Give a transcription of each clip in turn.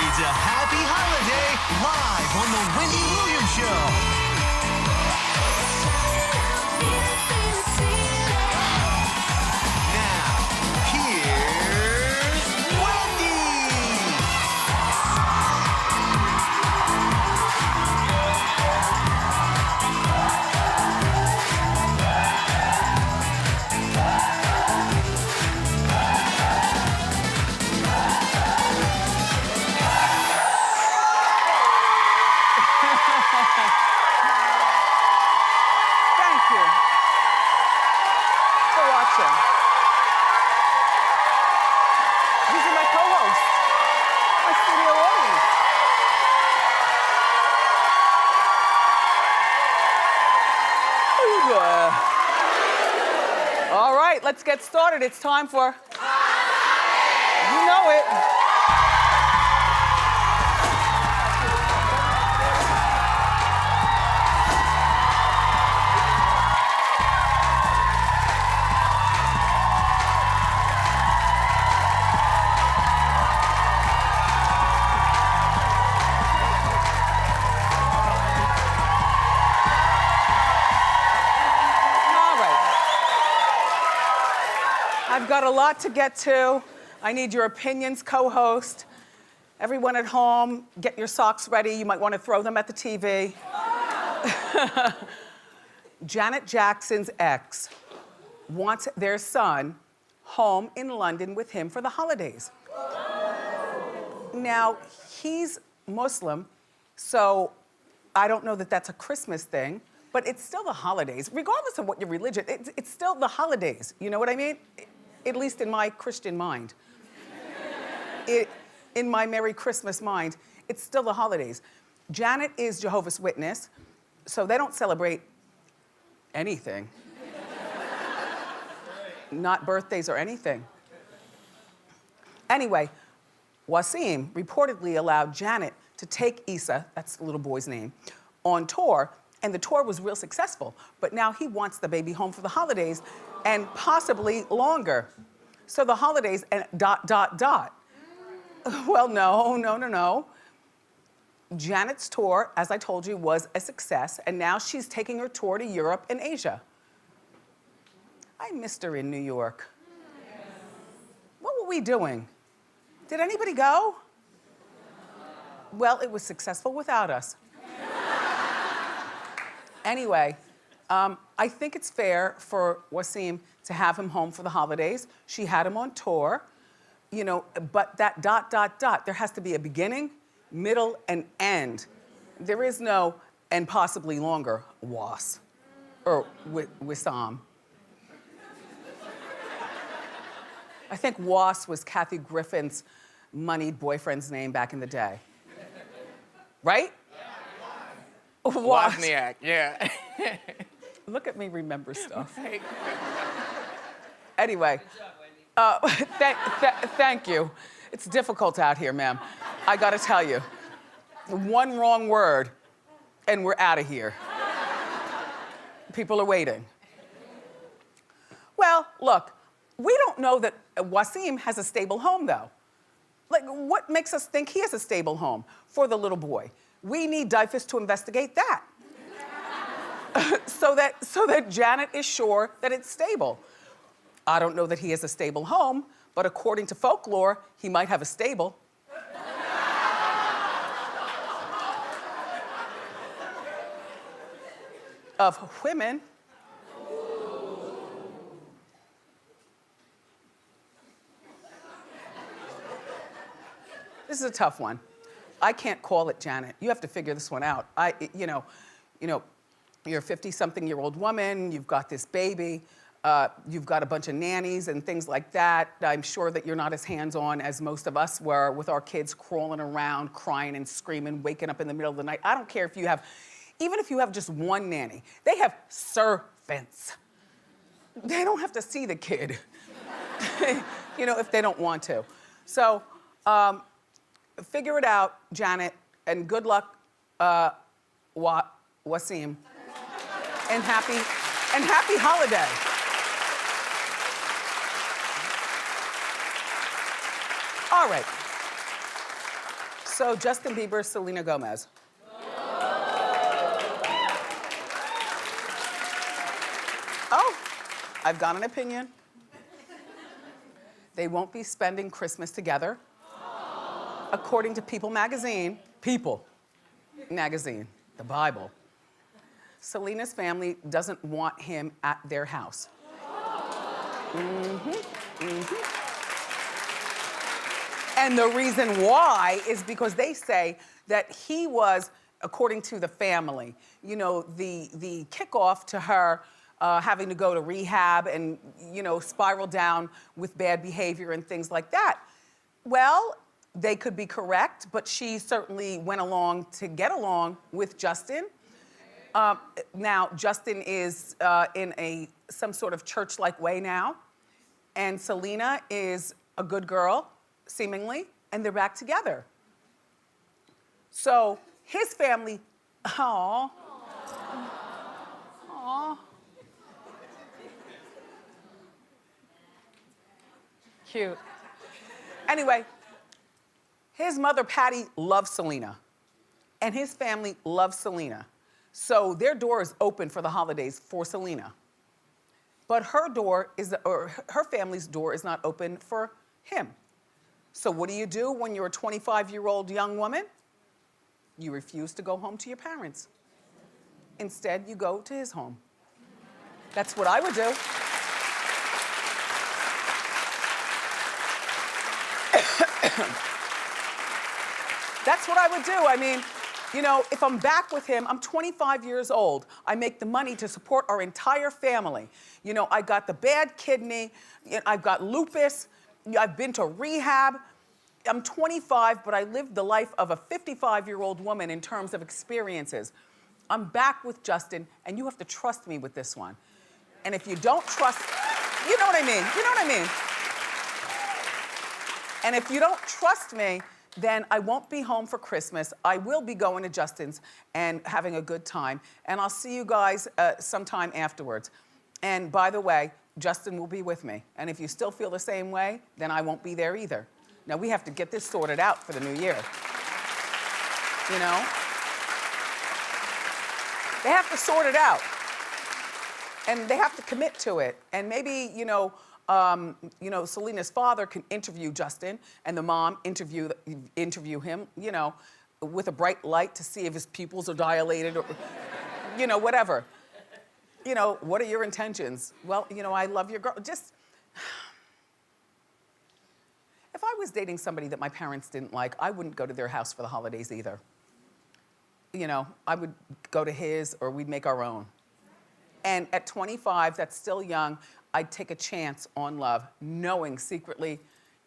It's a happy holiday live on the Wendy Williams Show. Now, here's Wendy. Thank you for watching. These are my co-hosts, my studio audience. All right, let's get started. It's time for... You know it. I've got a lot to get to. I need your opinions, co-host. Everyone at home, get your socks ready. You might want to throw them at the TV. Janet Jackson's ex wants their son home in London with him for the holidays. Now, he's Muslim, so I don't know that that's a Christmas thing, but it's still the holidays. Regardless of what your religion, it's still the holidays. You know what I mean? At least in my Christian mind. In my Merry Christmas mind, it's still the holidays. Janet is Jehovah's Witness, so they don't celebrate anything. Not birthdays or anything. Anyway, Wasim reportedly allowed Janet to take Issa, that's the little boy's name, on tour, and the tour was real successful. But now he wants the baby home for the holidays and possibly longer. So the holidays and ... Well, no. Janet's tour, as I told you, was a success, and now she's taking her tour to Europe and Asia. I missed her in New York. What were we doing? Did anybody go? Well, it was successful without us. Anyway, I think it's fair for Wasim to have him home for the holidays. She had him on tour, you know, but that ... there has to be a beginning, middle, and end. There is no, and possibly longer, Was, or Wissam. I think Was was Kathy Griffin's moneyed boyfriend's name back in the day. Right? Wozniak, yeah. Look at me remember stuff. Anyway, thank you. It's difficult out here, ma'am. I gotta tell you. One wrong word, and we're out of here. People are waiting. Well, look, we don't know that Wasim has a stable home, though. Like, what makes us think he has a stable home for the little boy? We need DYFS to investigate that. so that Janet is sure that it's stable. I don't know that he has a stable home, but according to folklore, he might have a stable. Of women. This is a tough one. I can't call it, Janet. You have to figure this one out. You know, you're a 50-something-year-old woman, you've got this baby, you've got a bunch of nannies and things like that. I'm sure that you're not as hands-on as most of us were with our kids crawling around, crying and screaming, waking up in the middle of the night. I don't care if you have, even if you have just one nanny, they have servants. They don't have to see the kid, you know, if they don't want to. So, figure it out, Janet, and good luck, Wasim. And happy holiday. All right. So Justin Bieber, Selena Gomez. Oh, I've got an opinion. They won't be spending Christmas together. According to People magazine, the Bible, Selena's family doesn't want him at their house. And the reason why is because they say that he was, according to the family, you know, the kickoff to her having to go to rehab and, you know, spiral down with bad behavior and things like that. Well, they could be correct, but she certainly went along to get along with Justin. Now, Justin is in some sort of church-like way now, and Selena is a good girl, seemingly, and they're back together. So his family, aw. Cute. Anyway, his mother, Patty, loves Selena, and his family loves Selena. So their door is open for the holidays for Selena. But her family's door is not open for him. So what do you do when you're a 25-year-old young woman? You refuse to go home to your parents. Instead, you go to his home. That's what I would do. That's what I would do. I mean, you know, if I'm back with him, I'm 25 years old. I make the money to support our entire family. You know, I got the bad kidney, I've got lupus, I've been to rehab. I'm 25, but I lived the life of a 55-year-old woman in terms of experiences. I'm back with Justin, and you have to trust me with this one. And if you don't trust, you know what I mean? You know what I mean? And if you don't trust me, then I won't be home for Christmas. I will be going to Justin's and having a good time. And I'll see you guys sometime afterwards. And by the way, Justin will be with me. And if you still feel the same way, then I won't be there either. Now, we have to get this sorted out for the new year. You know? They have to sort it out. And they have to commit to it. And maybe, Selena's father can interview Justin, and the mom interview him, you know, with a bright light to see if his pupils are dilated or, you know, whatever. You know, what are your intentions? Well, you know, I love your girl. Just, if I was dating somebody that my parents didn't like, I wouldn't go to their house for the holidays either. You know, I would go to his, or we'd make our own. And at 25, that's still young, I'd take a chance on love, knowing secretly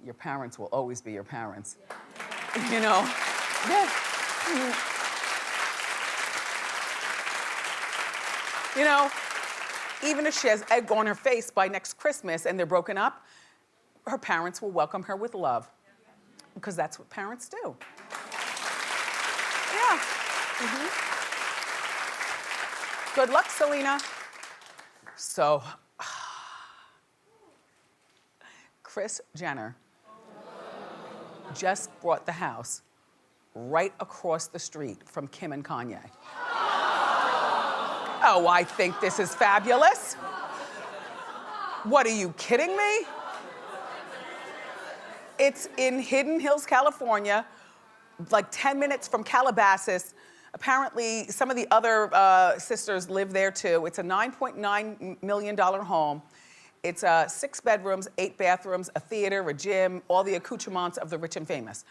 your parents will always be your parents. You know? Yeah. You know, even if she has egg on her face by next Christmas and they're broken up, her parents will welcome her with love. Because that's what parents do. Yeah. Good luck, Selena. So, Kris Jenner just bought the house right across the street from Kim and Kanye. Oh, I think this is fabulous. What, are you kidding me? It's in Hidden Hills, California, like 10 minutes from Calabasas. Apparently, some of the other sisters live there too. It's a $9.9 million home. It's 6 bedrooms, 8 bathrooms, a theater, a gym, all the accoutrements of the rich and famous.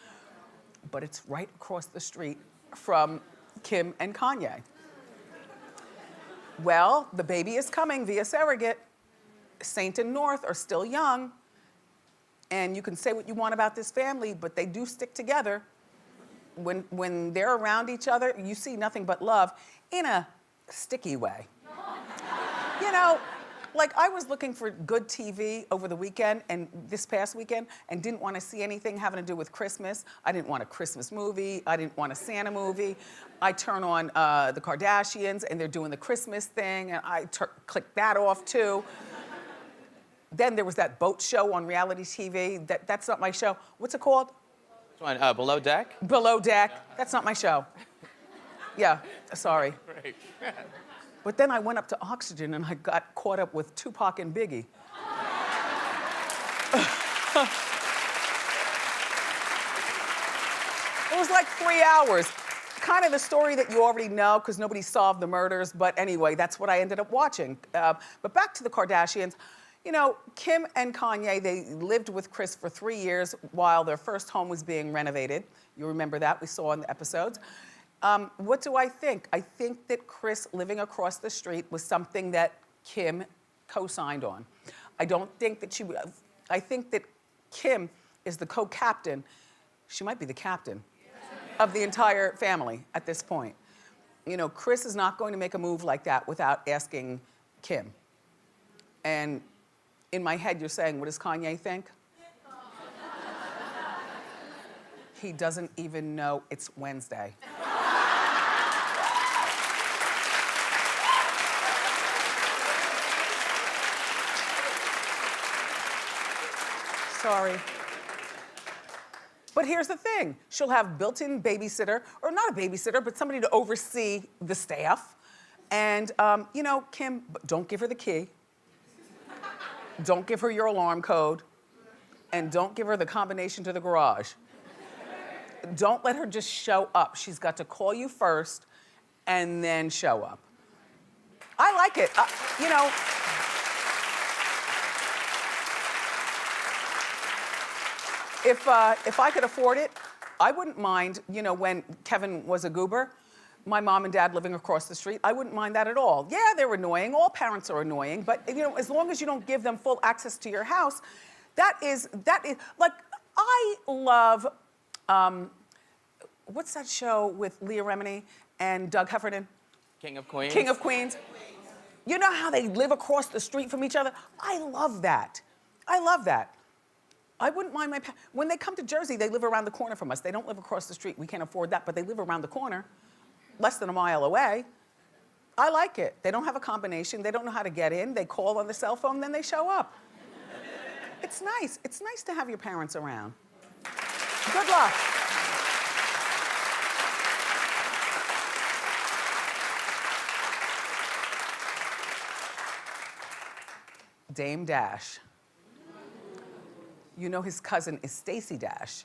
But it's right across the street from Kim and Kanye. Well, the baby is coming via surrogate. Saint and North are still young. And you can say what you want about this family, but they do stick together. When they're around each other, you see nothing but love in a sticky way. You know, like I was looking for good TV over the weekend and this past weekend and didn't want to see anything having to do with Christmas. I didn't want a Christmas movie. I didn't want a Santa movie. I turn on the Kardashians and they're doing the Christmas thing and I click that off too. Then there was that boat show on reality TV. That's not my show. What's it called? Which one? Below Deck? Below Deck. That's not my show. Yeah, sorry. Right. But then I went up to Oxygen and I got caught up with Tupac and Biggie. It was like 3 hours. Kind of the story that you already know because nobody solved the murders, but anyway, that's what I ended up watching. But back to the Kardashians. You know, Kim and Kanye, they lived with Kris for 3 years while their first home was being renovated. You remember that, we saw in the episodes. What do I think? I think that Kris living across the street was something that Kim co-signed on. I don't think that I think that Kim is the co-captain. She might be the captain of the entire family at this point. You know, Kris is not going to make a move like that without asking Kim. And in my head, you're saying, what does Kanye think? He doesn't even know it's Wednesday. Sorry. But here's the thing. She'll have built-in babysitter, or not a babysitter, but somebody to oversee the staff. And, you know, Kim, don't give her the key. Don't give her your alarm code. And don't give her the combination to the garage. Don't let her just show up. She's got to call you first and then show up. I like it. You know, if I could afford it, I wouldn't mind, you know, when Kevin was a goober, my mom and dad living across the street, I wouldn't mind that at all. Yeah, they're annoying. All parents are annoying. But, you know, as long as you don't give them full access to your house, that is like, I love, what's that show with Leah Remini and Doug Heffernan? King of Queens? King of Queens. You know how they live across the street from each other? I love that. I love that. I wouldn't mind when they come to Jersey, they live around the corner from us. They don't live across the street. We can't afford that, but they live around the corner, less than a mile away. I like it. They don't have a combination. They don't know how to get in. They call on the cell phone, then they show up. It's nice. It's nice to have your parents around. Good luck. Dame Dash. You know his cousin is Stacy Dash.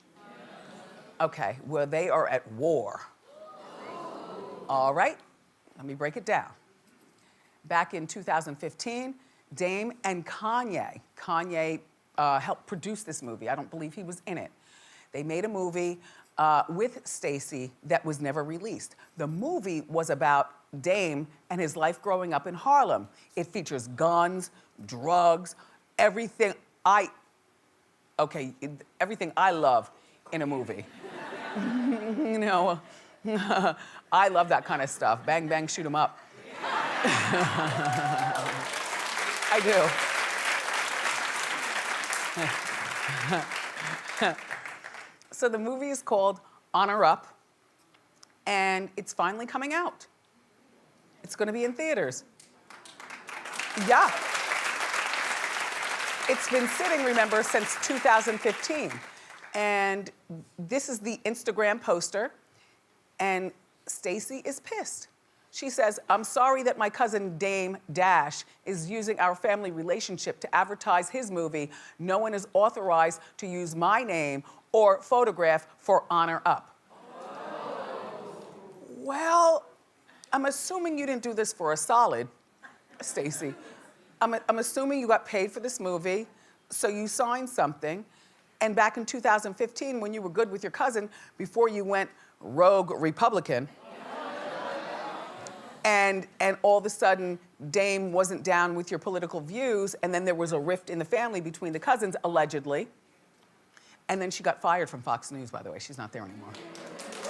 Okay, well, they are at war. All right, let me break it down. Back in 2015, Dame and Kanye helped produce this movie. I don't believe he was in it. They made a movie with Stacy that was never released. The movie was about Dame and his life growing up in Harlem. It features guns, drugs, everything everything I love in a movie. You know, I love that kind of stuff. Bang, bang, shoot 'em up. I do. So the movie is called Honor Up, and it's finally coming out. It's gonna be in theaters. Yeah. It's been sitting, remember, since 2015. And this is the Instagram poster, and Stacy is pissed. She says, I'm sorry that my cousin Dame Dash is using our family relationship to advertise his movie. No one is authorized to use my name or photograph for Honor Up. Well, I'm assuming you didn't do this for a solid, Stacy. I'm assuming you got paid for this movie, so you signed something. And back in 2015, when you were good with your cousin, before you went rogue Republican, and all of a sudden, Dame wasn't down with your political views, and then there was a rift in the family between the cousins, allegedly. And then she got fired from Fox News, by the way. She's not there anymore.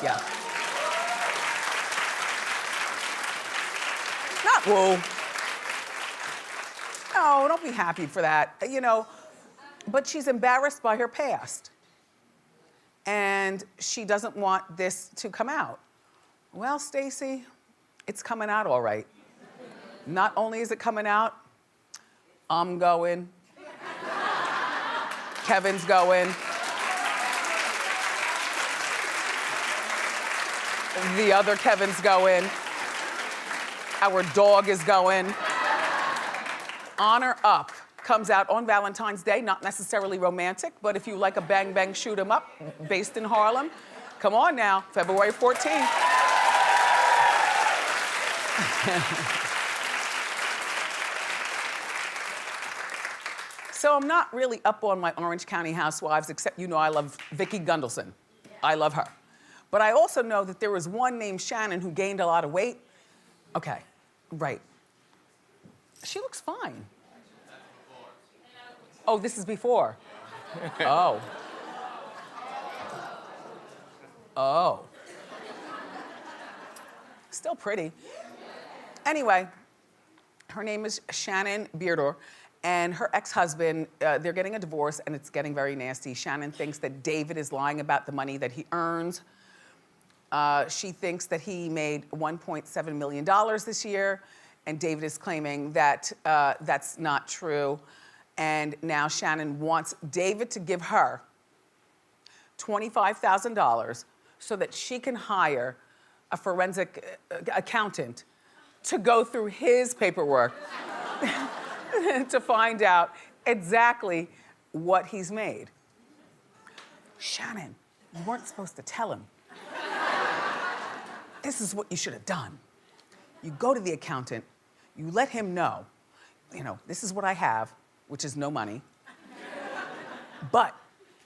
Yeah. Not whoa. No, don't be happy for that, you know. But she's embarrassed by her past. And she doesn't want this to come out. Well, Stacy, it's coming out all right. Not only is it coming out, I'm going. Kevin's going. The other Kevin's going. Our dog is going. Honor Up comes out on Valentine's Day, not necessarily romantic, but if you like a bang bang shoot 'em up based in Harlem, come on now, February 14th. So I'm not really up on my Orange County Housewives, except you know I love Vicki Gunvalson. I love her. But I also know that there was one named Shannon who gained a lot of weight. Okay, right. She looks fine. Oh, this is before. Oh. Oh. Still pretty. Anyway, her name is Shannon Beardor, and her ex-husband, they're getting a divorce, and it's getting very nasty. Shannon thinks that David is lying about the money that he earns. She thinks that he made $1.7 million this year, and David is claiming that that's not true. And now Shannon wants David to give her $25,000 so that she can hire a forensic accountant to go through his paperwork to find out exactly what he's made. Shannon, you weren't supposed to tell him. This is what you should have done. You go to the accountant, you let him know, you know, this is what I have, which is no money, but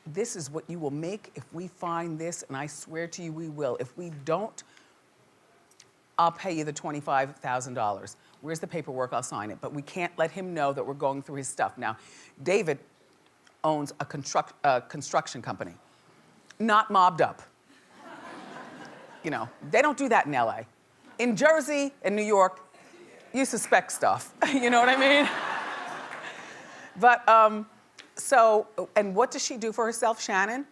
this is what you will make if we find this, and I swear to you we will. If we don't, I'll pay you the $25,000. Where's the paperwork? I'll sign it. But we can't let him know that we're going through his stuff. Now, David owns a construction company, not mobbed up. You know, they don't do that in LA. In Jersey and New York, you suspect stuff. You know what I mean? But, and what does she do for herself, Shannon?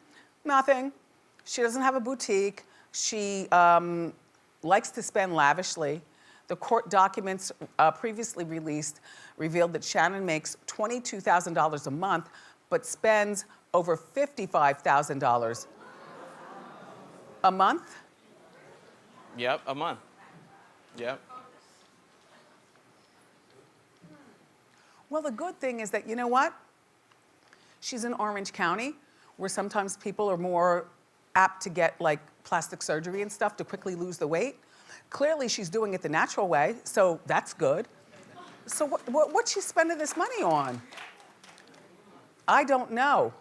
Nothing. She doesn't have a boutique. She likes to spend lavishly. The court documents previously released revealed that Shannon makes $22,000 a month, but spends over $55,000 a month. Yep, a month. Yep. Well, the good thing is that, you know what? She's in Orange County, where sometimes people are more apt to get like plastic surgery and stuff to quickly lose the weight. Clearly, she's doing it the natural way, so that's good. So what's she spending this money on? I don't know.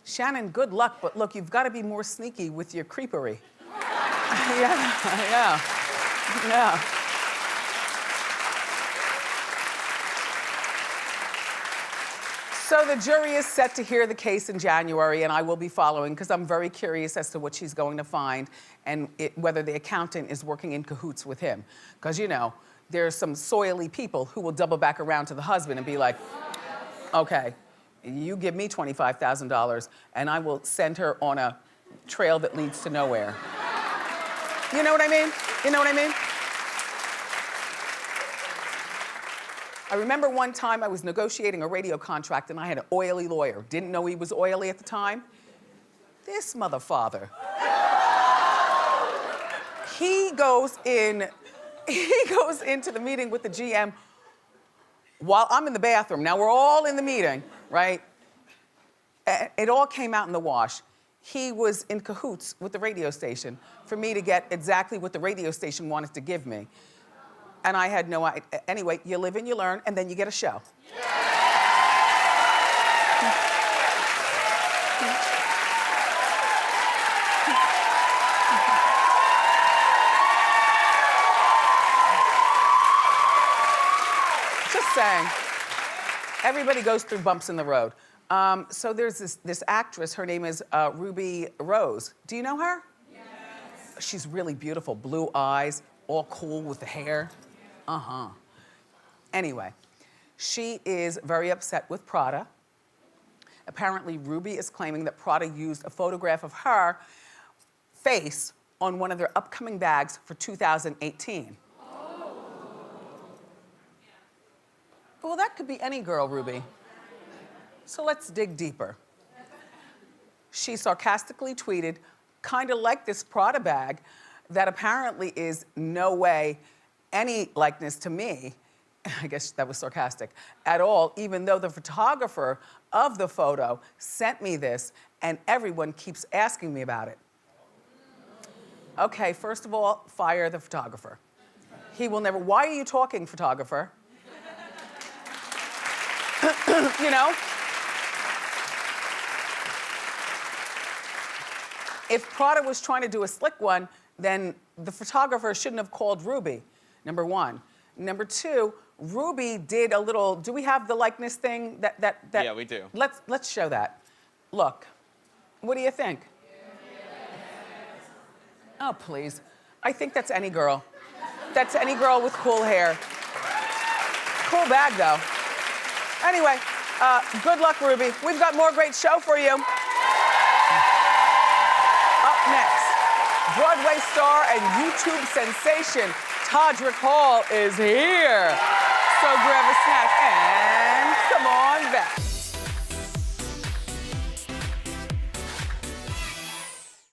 Shannon, good luck, but look, you've got to be more sneaky with your creepery. Yeah. So the jury is set to hear the case in January, and I will be following because I'm very curious as to what she's going to find and whether the accountant is working in cahoots with him. Because, you know, there's some soily people who will double back around to the husband and be like, okay, you give me $25,000 and I will send her on a trail that leads to nowhere. You know what I mean? You know what I mean? I remember one time I was negotiating a radio contract and I had an oily lawyer. Didn't know he was oily at the time. This motherfather. He goes into the meeting with the GM while I'm in the bathroom. Now we're all in the meeting, right? It all came out in the wash. He was in cahoots with the radio station for me to get exactly what the radio station wanted to give me. And I had no idea. Anyway, you live and you learn, and then you get a show. Just saying. Everybody goes through bumps in the road. So there's this actress, her name is Ruby Rose. Do you know her? Yes. She's really beautiful, blue eyes, all cool with the hair. Anyway, she is very upset with Prada. Apparently, Ruby is claiming that Prada used a photograph of her face on one of their upcoming bags for 2018. Well, that could be any girl, Ruby. So let's dig deeper. She sarcastically tweeted, kind of like this Prada bag, that apparently is no way any likeness to me, I guess that was sarcastic, at all, even though the photographer of the photo sent me this and everyone keeps asking me about it. Okay, first of all, fire the photographer. He will never, why are you talking, photographer? You know? If Prada was trying to do a slick one, then the photographer shouldn't have called Ruby, number one. Number two, Ruby did a little, do we have the likeness thing that Yeah, we do. Let's show that. Look, what do you think? Oh, please. I think that's any girl. That's any girl with cool hair. Cool bag, though. Anyway, good luck, Ruby. We've got more great show for you. Up next, Broadway star and YouTube sensation Todrick Hall is here. So grab a snack.